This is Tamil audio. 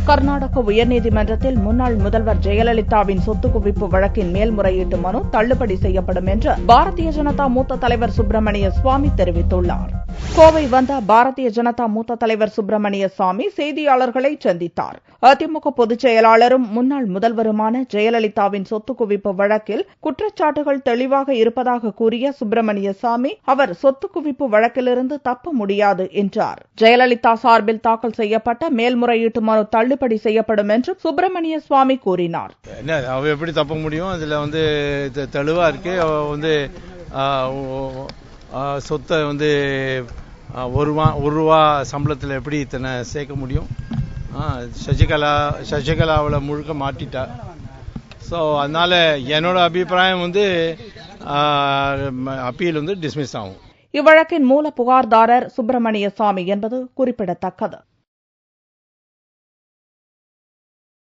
கர்நாடக உயர்நீதிமன்றத்தில் முன்னாள் முதல்வர் ஜெயலலிதாவின் சொத்து குவிப்பு வழக்கின் மேல்முறையீட்டு மனு தள்ளுபடி செய்யப்படும் என்று பாரதிய ஜனதா மூத்த தலைவர் சுப்பிரமணிய சுவாமி தெரிவித்துள்ளார். கோவை வந்த பாரதிய ஜனதா மூத்த தலைவர் சுப்பிரமணிய சுவாமி செய்தியாளர்களை சந்தித்தார். அதிமுக பொதுச் செயலாளரும் முன்னாள் முதல்வருமான ஜெயலலிதாவின் சொத்து குவிப்பு வழக்கில் குற்றச்சாட்டுகள் தெளிவாக இருப்பதாக கூறிய சுப்பிரமணிய சாமி, அவர் சொத்து குவிப்பு வழக்கிலிருந்து தப்ப முடியாது என்றார். ஜெயலலிதா சார்பில் தாக்கல் செய்யப்பட்ட மேல்முறையீட்டு மனு தள்ளுபடி செய்யப்படும் என்று சுப்பிரமணிய சுவாமி கூறினார். அவ எப்படி தப்ப முடியும்? அதுல தெளிவா இருக்கு. சொத்தை ஒரு ரூபா சம்பளத்தில் எப்படி இத்தனை சேர்க்க முடியும்? சசிகலாவில் முழுக்க மாட்டிட்டா. ஸோ அதனால என்னோட அபிப்பிராயம் அப்பீல் டிஸ்மிஸ் ஆகும். இவ்வழக்கின் மூல புகார்தாரர் சுப்பிரமணிய சாமி என்பது குறிப்பிடத்தக்கது.